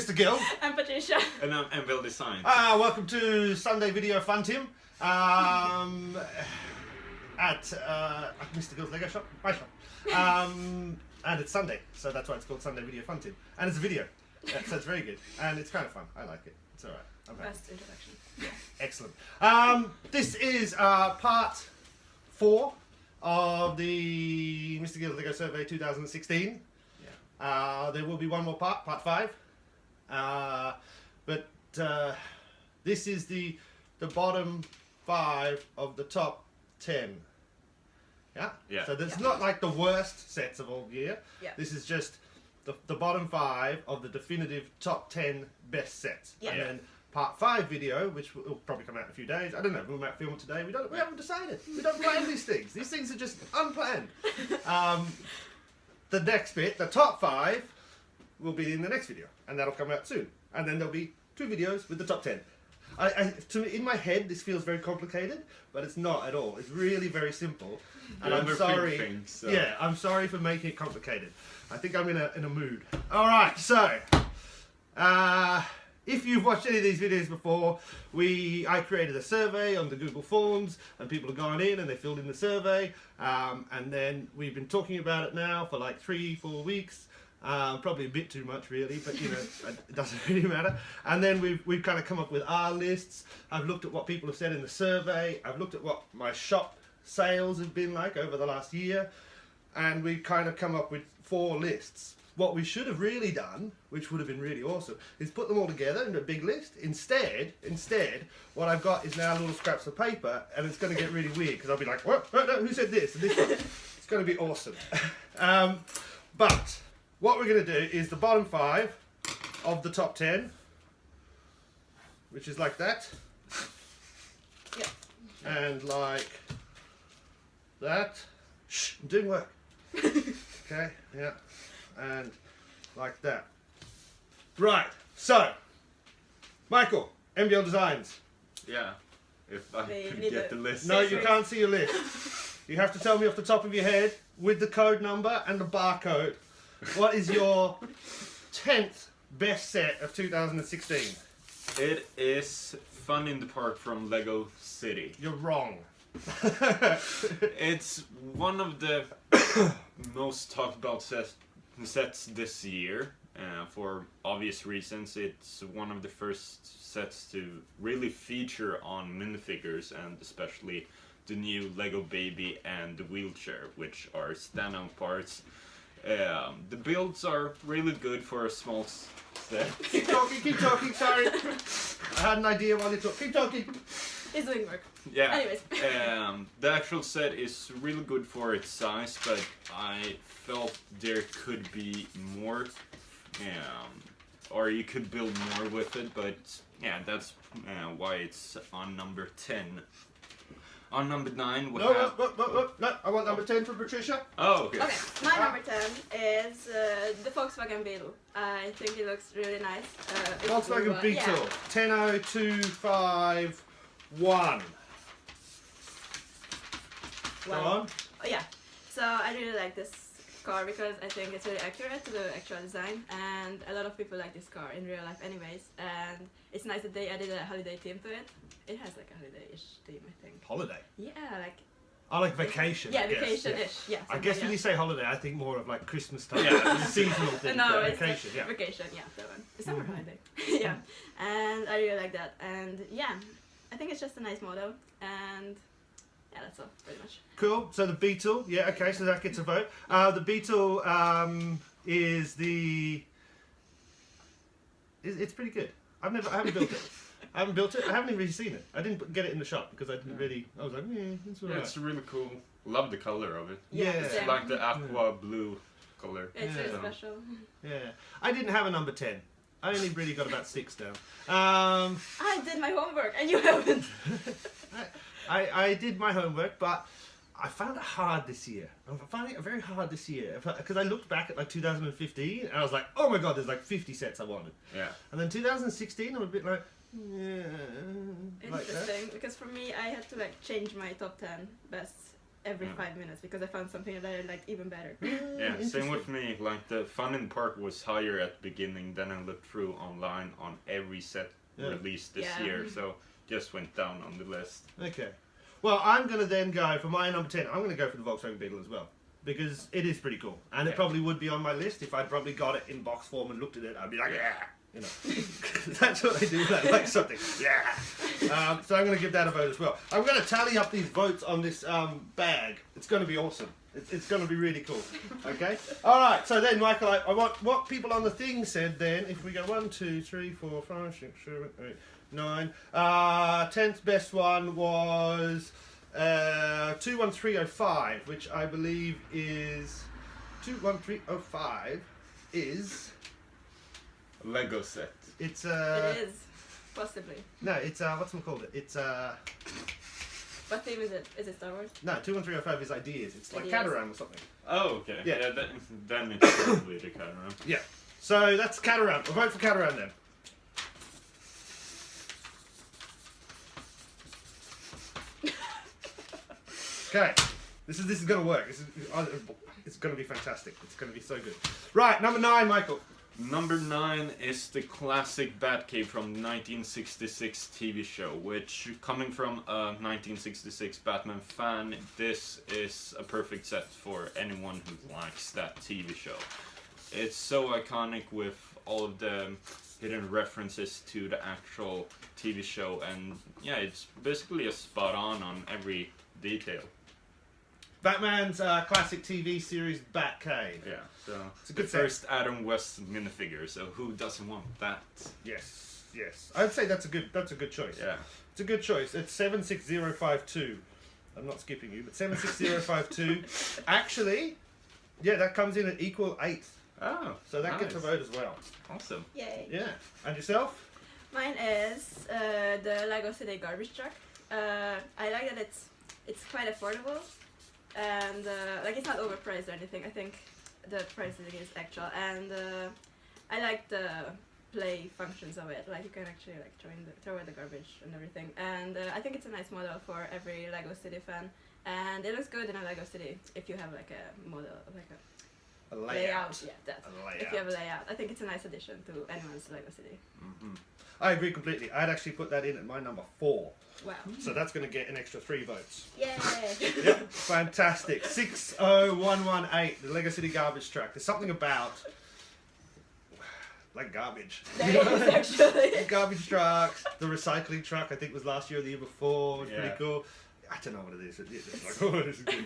Mr. Gill. I'm Patricia. And I'm Mr. Design. Welcome to Sunday Video Fun Tim. At Mr. Gill's Lego shop, my shop. And it's Sunday, so that's why it's called Sunday Video Fun Tim. And it's a video, so it's very good. And it's kind of fun. I like it. It's alright. Best introduction. Excellent. This is part 4 of the Mr. Gill's Lego Survey 2016. There will be one more part 5. But this is the bottom 5 of the top 10. Yeah? So it's not like the worst sets of all year. Yeah. This is just the bottom 5 of the definitive top 10 best sets. Yeah. And then part 5 video, which will probably come out in a few days. I don't know, we might film it today. We haven't decided. We don't plan these things. These things are just unplanned. The next bit, the top 5, will be in the next video, and that'll come out soon. And then there'll be 2 videos with the top 10. In my head, this feels very complicated, but it's not at all. It's really very simple. And I'm sorry. Things, so. Yeah, I'm sorry for making it complicated. I think I'm in a mood. All right, so if you've watched any of these videos before, I created a survey on the Google Forms, and people have gone in and they filled in the survey, and then we've been talking about it now for like 3-4 weeks. Probably a bit too much, really, but you know, it doesn't really matter. And then we've kind of come up with our lists. I've looked at what people have said in the survey. I've looked at what my shop sales have been like over the last year, and we've kind of come up with 4 lists. What we should have really done, which would have been really awesome, is put them all together in a big list. Instead, what I've got is now little scraps of paper, and it's going to get really weird because I'll be like, what? No, who said this? And this one. It's going to be awesome. But what we're going to do is the bottom 5 of the top 10, which is like that. Yeah. And like that. Shh, I'm doing work. Okay, yeah. And like that. Right, so, Michael, MBL Designs. Yeah. If I They could need get a- the list. No, you can't see your list. You have to tell me off the top of your head with the code number and the barcode. What is your 10th best set of 2016? It is Fun in the Park from Lego City. You're wrong. It's one of the most talked about sets this year. For obvious reasons, it's one of the first sets to really feature on minifigures, and especially the new Lego Baby and the wheelchair, which are standout parts. The builds are really good for a small set. Keep talking, sorry. I had an idea while you talk. Keep talking. It's doing work. Yeah. Anyways. The actual set is really good for its size, but I felt there could be more, or you could build more with it, but yeah, that's why it's on number 10. On number 9, we have... No, I want number 10 for Patricia. Oh, okay. Okay, my number 10 is the Volkswagen Beetle. I think it looks really nice. Volkswagen Beetle, Yeah. 10025 1. Go on. Oh, yeah. So I really like this car because I think it's really accurate to the actual design, and a lot of people like this car in real life anyways, and it's nice that they added a holiday theme to it. It has like a holiday-ish theme, I think. Holiday? Yeah, like... I like vacation. Yeah, I guess. vacation-ish. Yeah. I guess when you say holiday, I think more of like Christmas time. Yeah. It's a seasonal thing. No, but it's vacation, yeah. vacation, yeah, that one. The summer holiday. Yeah, and I really like that, and yeah, I think it's just a nice model, and yeah, that's all, pretty much. Cool. So the Beetle, yeah, okay, so that gets a vote. The Beetle is the... It's pretty good. I haven't built it. I haven't built it. I haven't even really seen it. I didn't get it in the shop because I didn't really... I was like, it's alright. Yeah, it's really cool. Love the color of it. Yeah. It's same. like the aqua blue color. It's really Yeah. special. Yeah. I didn't have a number 10. I only really got about 6 down. I did my homework, and you haven't. I did my homework, but I found it hard this year. I'm finding it very hard this year because I looked back at like 2015 and I was like, oh my god, there's like 50 sets I wanted. Yeah. And then 2016, I'm a bit like, yeah. Like that. Interesting, because for me, I had to like change my top 10 best every 5 minutes because I found something that I liked even better. Yeah, same with me. Like the fun in the park was higher at the beginning. Then I looked through online on every set released this year, so just went down on the list. Okay. Well, I'm going to then go for my number 10. I'm going to go for the Volkswagen Beetle as well. Because it is pretty cool. And it probably would be on my list if I'd probably got it in box form and looked at it. I'd be like, yeah. You know. That's what they do. They like something. Yeah. So I'm going to give that a vote as well. I'm going to tally up these votes on this bag. It's going to be awesome. It's going to be really cool. Okay? All right. So then, Michael, I want what people on the thing said then. If we go 1, 2, 3, 4, 5, 6, 7, 8, 9. 10th best one was 21305, which I believe is 21305 is Lego set. it's It is, possibly. no, it's what's it called? It's What theme is it? Is it Star Wars? no, 21305 is ideas. It's like Ideas. Caterham or something. Oh, okay. Yeah. Then it's probably the Caterham. Yeah. So that's Caterham. We'll vote for Caterham then. Okay, this is gonna work. It's gonna be fantastic. It's gonna be so good. Right, number 9, Michael. Number 9 is the classic Batcave from the 1966 TV show, which, coming from a 1966 Batman fan, this is a perfect set for anyone who likes that TV show. It's so iconic with all of the hidden references to the actual TV show, and yeah, it's basically a spot on every detail. Batman's classic TV series Batcave. Yeah, so It's a good the set. first Adam West minifigure, so who doesn't want that? Yes, yes. I'd say that's a good choice. Yeah. It's a good choice. It's 76052. I'm not skipping you, but 76052. Actually, yeah, that comes in at equal 8th. Oh, So that gets a nice. vote as well. Awesome. Yay. Yeah. And yourself? Mine is the Lego City garbage truck. I like that it's quite affordable, and like it's not overpriced or anything. I think the pricing is actual, and I like the play functions of it. Like you can actually like throw in the garbage and everything. And I think it's a nice model for every Lego City fan. And it looks good in a Lego City if you have like a model, like a A layout. Yeah, that. A layout. If you have a layout, I think it's a nice addition to anyone's Lego City. Mm-hmm. I agree completely. I'd actually put that in at my number 4. Wow. So that's going to get an extra 3 votes. Yay! Yep, fantastic. 60118, the Lego City garbage truck. There's something about like garbage. There is actually. Garbage trucks, the recycling truck I think was last year or the year before. It's Yeah. pretty cool. I don't know what it is. It's like, oh, this is good.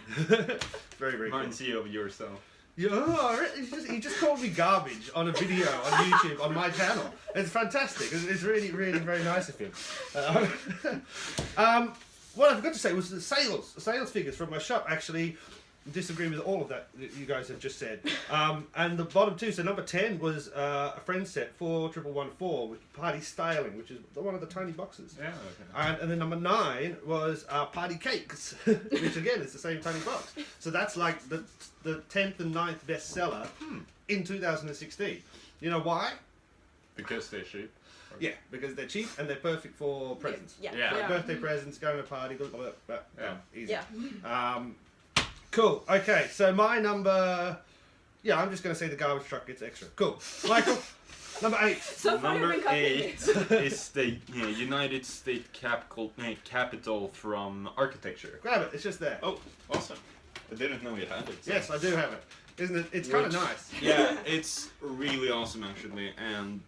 Very, very cool. Reminds you of yourself. Yeah, he just called me garbage on a video on YouTube on my channel. It's fantastic. It's really, really very nice of him. What I forgot to say was the sales figures from my shop actually disagree with all of that you guys have just said. And the bottom 2, so number 10 was a friend set 41114 with party styling, which is one of the tiny boxes. Yeah, okay. And then number 9 was party cakes, which again is the same tiny box. So that's like the 10th and 9th bestseller in 2016. You know why? Because they're cheap. Yeah, because they're cheap and they're perfect for presents. Yeah. Yeah. they Like are. birthday presents, going to a party, blah, blah, blah, blah, Yeah. easy. Yeah. Cool. Okay, so my number. Yeah, I'm just going to say the garbage truck gets extra. Cool. Michael, number 8. So far you've Number been copying 8 me. is the United States capital from architecture. Grab it, it's just there. Oh, awesome. I didn't know you had it. so- Yes, I do have it. Isn't it? It's kind of Which- nice. Yeah, it's really awesome actually. And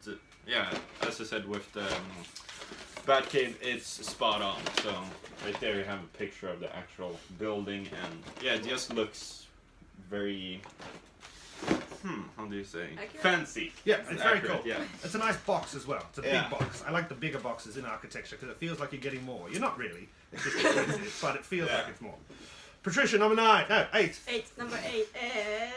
yeah, as I said with the Batcave, it's spot on. So right there you have a picture of the actual building, and yeah, it just looks very, how do you say? Accurate? Fancy. Yeah, it's very accurate, cool. Yeah. It's a nice box as well. It's a Yeah. big box. I like the bigger boxes in architecture because it feels like you're getting more. You're not really. It's just expensive, but it feels Yeah. like it's more. Patricia, number 9. No, 8. Number 8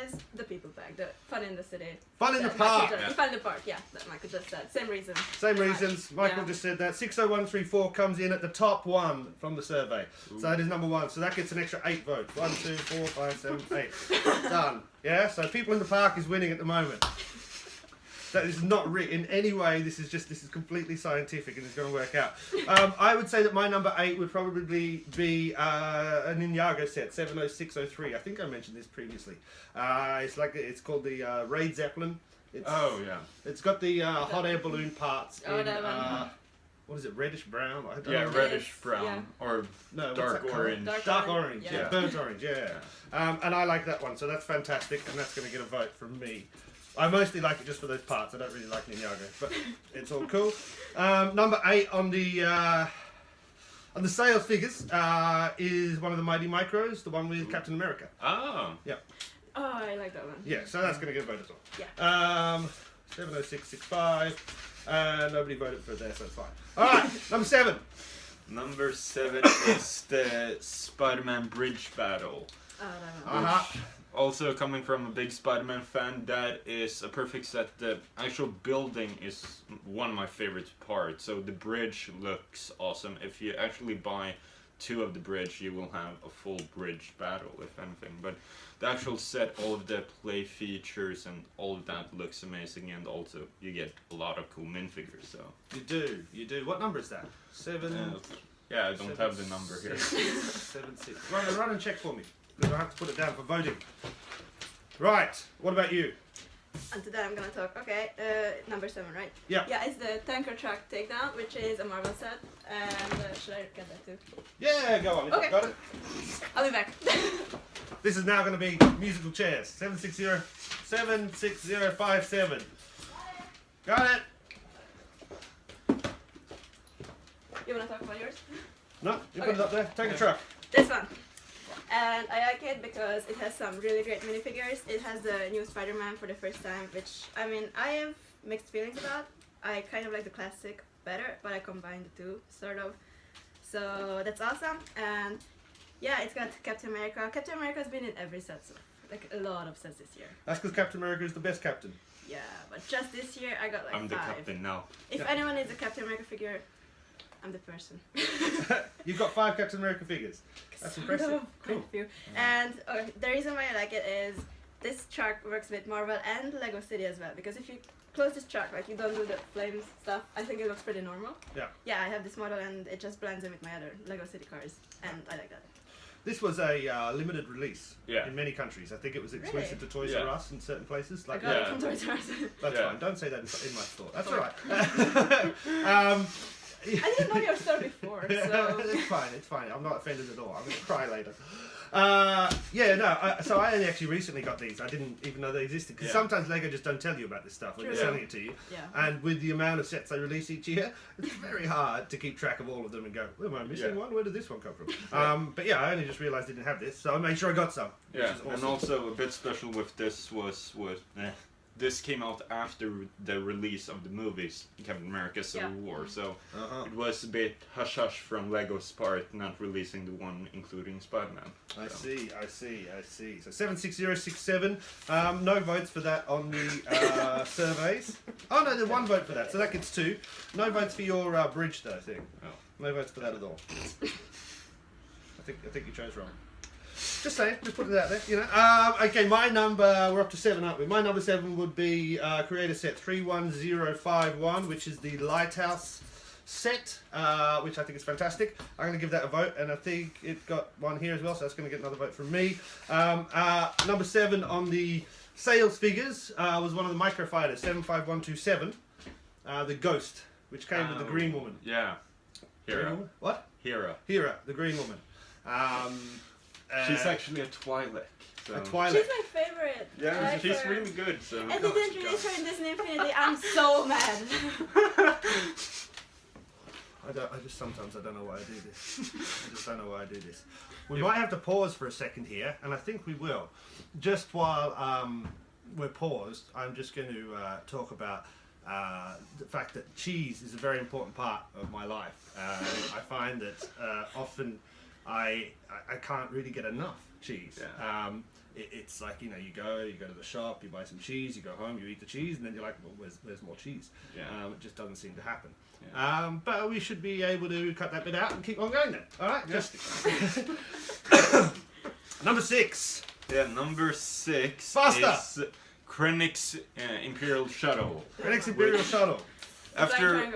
is the people bag, the fun in the city. Fun in the That Michael park. just- Yeah. Fun in the park, yeah, that Michael just said. Same reason. Same Pretty reasons. much. Michael Yeah. just said that. 60134 comes in at the top 1 from the survey. So that is number 1. So that gets an extra 8 votes. 1, 2, 4, 5, 7, 8. Done. Yeah, so people in the park is winning at the moment. That is not in any way. This is completely scientific and it's going to work out. I would say that my number 8 would probably be a Ninjago set 70603. I think I mentioned this previously. It's called the Raid Zeppelin. It's got the hot air balloon parts in what is it, reddish brown? I don't know. reddish brown or dark orange. Dark orange, Yeah. burnt orange, yeah. And I like that one, so that's fantastic, and that's going to get a vote from me. I mostly like it just for those parts. I don't really like Ninjago, but it's all cool. Number 8 on the sales figures is one of the Mighty Micros, the one with Captain America. Oh. Yeah. Oh, I like that one. Yeah, so that's going to get a vote as well. Yeah. 70665, and nobody voted for it there, so it's fine. All right, number 7. Number 7 is the Spider-Man bridge battle. Oh, that one. Uh-huh. Also coming from a big Spider-Man fan, that is a perfect set. The actual building is one of my favorite parts. So the bridge looks awesome. If you actually buy 2 of the bridge, you will have a full bridge battle, if anything. But the actual set, all of the play features and all of that looks amazing, and also you get a lot of cool minifigures. So You do. What number is that? 7. yeah, I don't have the number here. 7, 6. Run and check for me, because I have to put it down for voting. Right. What about you? And today I'm gonna talk. Okay, number 7, right? Yeah. Yeah, it's the Tanker Truck Takedown, which is a Marvel set. And should I get that too? Yeah, go on. If Okay. I've got it. I'll be back. This is now going to be musical chairs. 76057. Got it. You wanna talk about yours? No, you put it up there. Take a truck. This one. And I like it because it has some really great minifigures. It has the new Spider-Man for the first time, which, I mean, I have mixed feelings about. I kind of like the classic better, but I combined the two, sort of. So that's awesome. And yeah, it's got Captain America. Captain America's been in every set, so, like a lot of sets this year. That's because Captain America is the best captain. Yeah, but just this year I got like I'm the 5. captain now. If anyone needs a Captain America figure, I'm the person. You've got 5 Captain America figures. That's impressive. Sort of, quite Cool. a few. And the reason why I like it is this truck works with Marvel and Lego City as well. Because if you close this truck, like you don't do the flames stuff, I think it looks pretty normal. Yeah. Yeah, I have this model and it just blends in with my other Lego City cars, and I like that. This was a limited release Yeah. in many countries. I think it was exclusive to Toys Yeah. R Us in certain places. I Like got it Yeah. from Toys R Us. That's Yeah. fine. Don't say that in my store. That's all Sorry. right. I didn't know your store before, so It's fine. It's fine. I'm not offended at all. I'm gonna cry later. So I only actually recently got these. I didn't even know they existed, because Yeah. sometimes Lego just don't tell you about this stuff when True. they're selling it to you. yeah. And with the amount of sets they release each year, it's very hard to keep track of all of them and go, where am I missing Yeah. one? Where did this one come from? But yeah, I only just realised I didn't have this, so I made sure I got some. Which Yeah, is awesome. and also a bit special with this was this came out after the release of the movies Captain America Civil War, so it was a bit hush hush from Lego's part not releasing the one including Spider-Man. I So. see. So 76067. No votes for that on the surveys. Oh no, there's 1 vote for that, so that gets 2. No votes for your bridge though thing. Oh. No votes for that at all. I think you chose wrong. Just saying, just putting it out there, you know. Okay, my number, we're up to 7, aren't we? My number 7 would be Creator Set 31051, which is the Lighthouse set, which I think is fantastic. I'm going to give that a vote, and I think it got 1 here as well, so that's going to get another vote from me. Number 7 on the sales figures was one of the Microfighters, 75127, the Ghost, which came with the Green Woman. Yeah. Green Hera. Woman? What? Hera. Hera, the Green Woman. She's actually a Twi'lek. So. a Twilight. She's my favorite. I Yeah, like she's her. really good. So. And they didn't release her in Disney Infinity. I'm so mad. I just sometimes I don't know why I do this. I just don't know why I do this. We might have to pause for a second here, and I think we will. Just while we're paused, I'm just going to talk about the fact that cheese is a very important part of my life. I find that often I can't really get enough cheese. Yeah. It's like, you go to the shop, you buy some cheese, you go home, you eat the cheese, and then you're like, well, where's more cheese? Yeah. It just doesn't seem to happen. Yeah. But we should be able to cut that bit out and keep on going then. All right. Yeah. Just number 6. Yeah, number 6 Faster. is Krennic's Imperial Shuttle. Krennic's Imperial Shuttle. After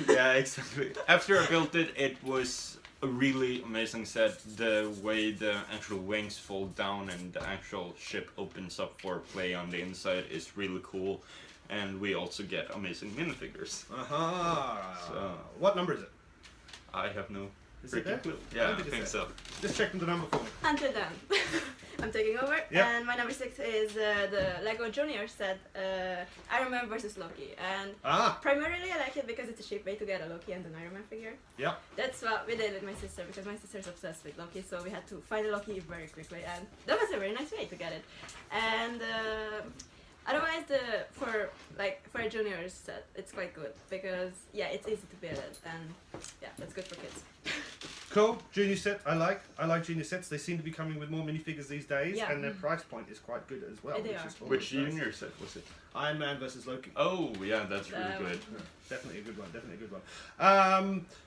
yeah, exactly. After I built it, it was a really amazing set. The way the actual wings fold down and the actual ship opens up for play on the inside is really cool. And we also get amazing minifigures. So, what number is it? I have no Is it there? freaking clue. I Yeah, don't I think think it's so. Just checking the number for me. Until then, I'm taking over. Yeah. And my number 6 is the Lego Junior set, Iron Man versus Loki. And primarily I like it because it's a cheap way to get a Loki and an Iron Man figure. Yep. That's what we did with my sister because my sister's obsessed with Loki, so we had to find a Loki very quickly, and that was a very nice way to get it. And otherwise, for a junior set, it's quite good because yeah, it's easy to build it, and yeah, that's good for kids. Cool. Junior set, I like. I like junior sets. They seem to be coming with more minifigures these days, Yeah. and their price point is quite good as well. They Which are. is always Which nice. junior set was it? Iron Man versus Loki. Oh, yeah, that's really good. Definitely a good one. Definitely a good one.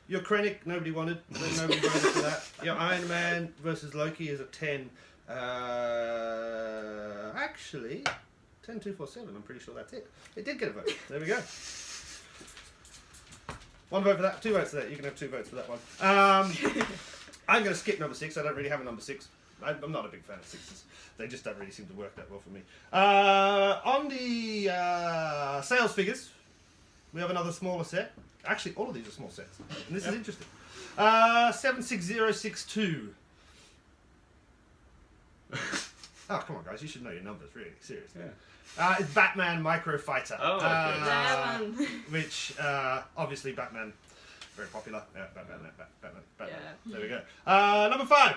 Your Krennic, nobody wanted. Nobody voted for that. Your Iron Man versus Loki is a 10. Actually, 10,247. I'm pretty sure that's it. It did get a vote. There we go. One vote for that. 2 votes for that. You can have 2 votes for that one. I'm going to skip number 6. I don't really have a number 6. I'm not a big fan of 6s. They just don't really seem to work that well for me. On the sales figures, we have another smaller set. Actually, all of these are small sets. And this is interesting. 76062. Oh, come on, guys. You should know your numbers, really. Seriously. Yeah. It's Batman Micro Fighter. Oh, okay. That one. Which, obviously, Batman, very popular. Yeah, Batman. Yeah. There we go. Number 5.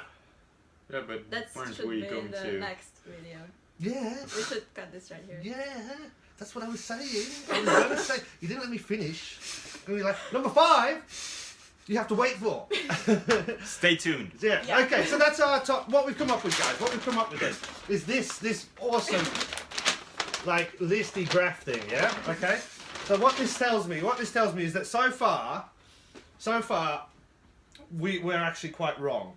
Yeah, but That weren't should we be going in the to... next video. Yeah. We should cut this right here. Yeah. That's what I was saying. I was going to say. You didn't let me finish. Going to be like, number 5, you have to wait for. Stay tuned. Yeah. Yeah. Okay, so that's our top. What we've come up with, guys. What we've come up with is this awesome, like, listy graph thing. Yeah. Okay. So what this tells me is that so far, we're actually quite wrong.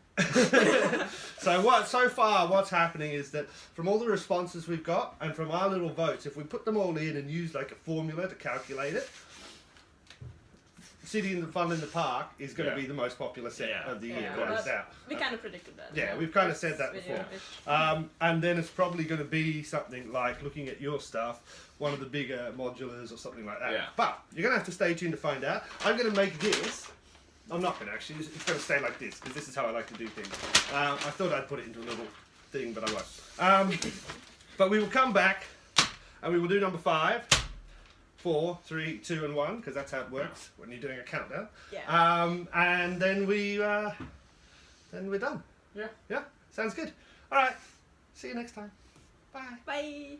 So what's happening is that from all the responses we've got and from our little votes, if we put them all in and use like a formula to calculate it, City in the Fun in the Park is going to be the most popular set of the year. but Now. we kind of predicted that. Yeah, we've kind of said that Video. before. And then it's probably going to be something like, looking at your stuff, one of the bigger modulars or something like that. Yeah. But you're going to have to stay tuned to find out. I'm going to make this. I'm not going to actually. It's going to stay like this because this is how I like to do things. I thought I'd put it into a little thing, but I won't. But we will come back and we will do number 5. 4, 3, 2, and 1, because that's how it works when you're doing a countdown. Yeah. And then we're done. Yeah. Yeah. Sounds good. All right. See you next time. Bye. Bye.